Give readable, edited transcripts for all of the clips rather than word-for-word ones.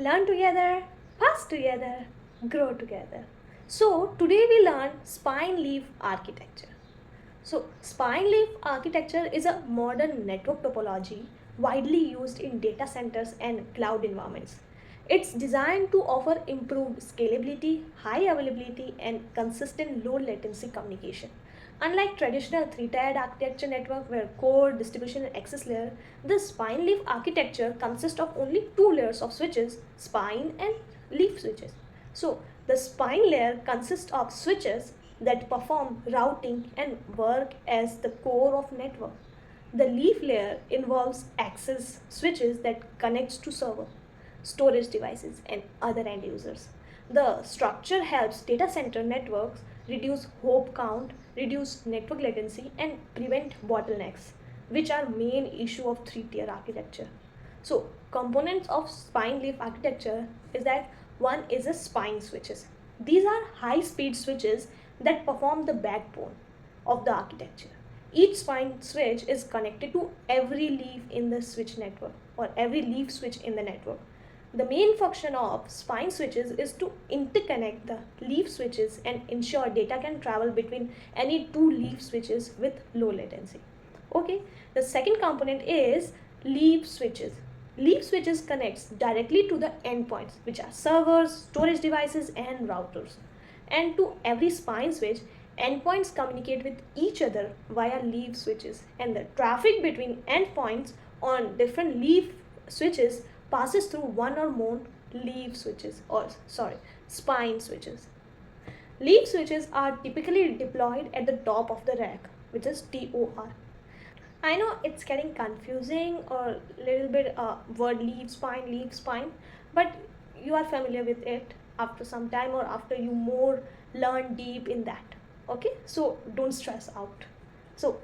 Learn together, pass together, grow together. So, today we learn spine leaf architecture. So, spine leaf architecture is a modern network topology widely used in data centers and cloud environments. It's designed to offer improved scalability, high availability, and consistent low latency communication. Unlike traditional three-tiered architecture network where core, distribution, and access layer, the spine leaf architecture consists of only two layers of switches, spine and leaf switches. So the spine layer consists of switches that perform routing and work as the core of network. The leaf layer involves access switches that connects to server, storage devices, and other end users. The structure helps data center networks reduce hop count, reduce network latency, and prevent bottlenecks, which are main issue of three-tier architecture. So, components of spine leaf architecture is that one is a spine switches. These are high-speed switches that perform the backbone of the architecture. Each spine switch is connected to every leaf in the switch network or every leaf switch in the network. The main function of spine switches is to interconnect the leaf switches and ensure data can travel between any two leaf switches with low latency. Okay, the second component is leaf switches. Leaf switches connects directly to the endpoints, which are servers, storage devices, and routers. And to every spine switch, endpoints communicate with each other via leaf switches, and the traffic between endpoints on different leaf switches passes through one or more leaf switches spine switches. Leaf switches are typically deployed at the top of the rack, which is TOR. I know it's getting confusing or little bit word leaf spine, but you are familiar with it after some time or after you more learn deep in that. Okay, so don't stress out. So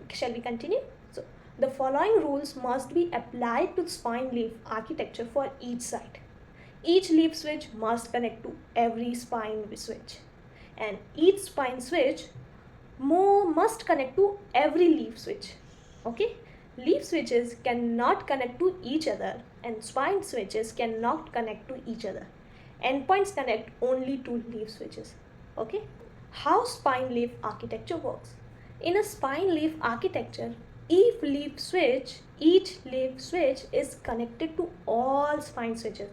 shall we continue? So the following rules must be applied to spine leaf architecture for each site. Each leaf switch must connect to every spine switch, and each spine switch must connect to every leaf switch. Okay, leaf switches cannot connect to each other, and spine switches cannot connect to each other. Endpoints connect only to leaf switches. Okay, how spine leaf architecture works? In a spine leaf architecture, each leaf switch is connected to all spine switches,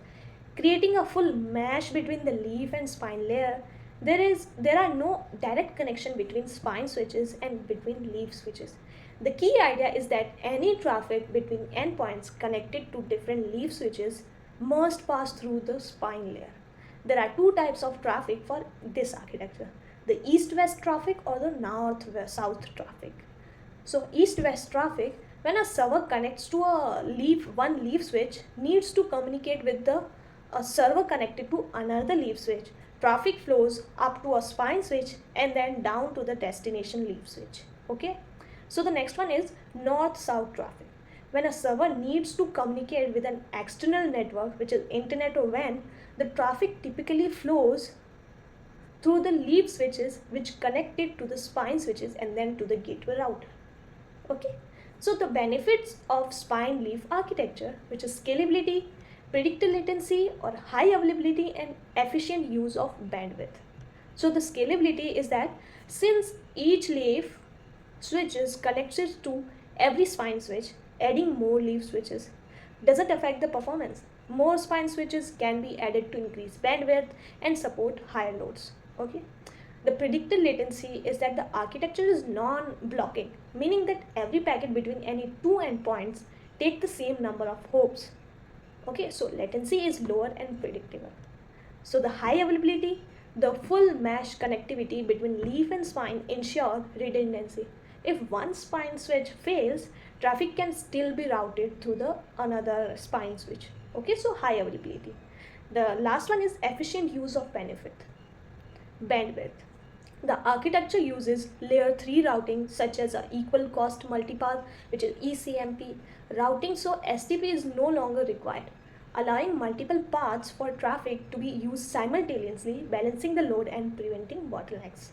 creating a full mesh between the leaf and spine layer. There are no direct connection between spine switches and between leaf switches. The key idea is that any traffic between endpoints connected to different leaf switches must pass through the spine layer. There are two types of traffic for this architecture: the east-west traffic or the north-south traffic. So east-west traffic, when a server connects to one leaf switch, needs to communicate with a server connected to another leaf switch. Traffic flows up to a spine switch and then down to the destination leaf switch. Okay. So the next one is north-south traffic. When a server needs to communicate with an external network, which is internet or WAN, the traffic typically flows through the leaf switches which connected to the spine switches and then to the gateway router. Okay, so the benefits of spine leaf architecture, which is scalability, predicted latency or high availability, and efficient use of bandwidth. So the scalability is that since each leaf switch is connected to every spine switch, adding more leaf switches doesn't affect the performance. More spine switches can be added to increase bandwidth and support higher loads. Okay. The predicted latency is that the architecture is non-blocking, meaning that every packet between any two endpoints take the same number of hops. Okay, so latency is lower and predictable. So the high availability, the full mesh connectivity between leaf and spine ensure redundancy. If one spine switch fails, traffic can still be routed through the another spine switch. Okay, so high availability. The last one is efficient use of bandwidth. The architecture uses layer 3 routing such as equal cost multipath, which is ECMP routing, so STP is no longer required, allowing multiple paths for traffic to be used simultaneously, balancing the load and preventing bottlenecks.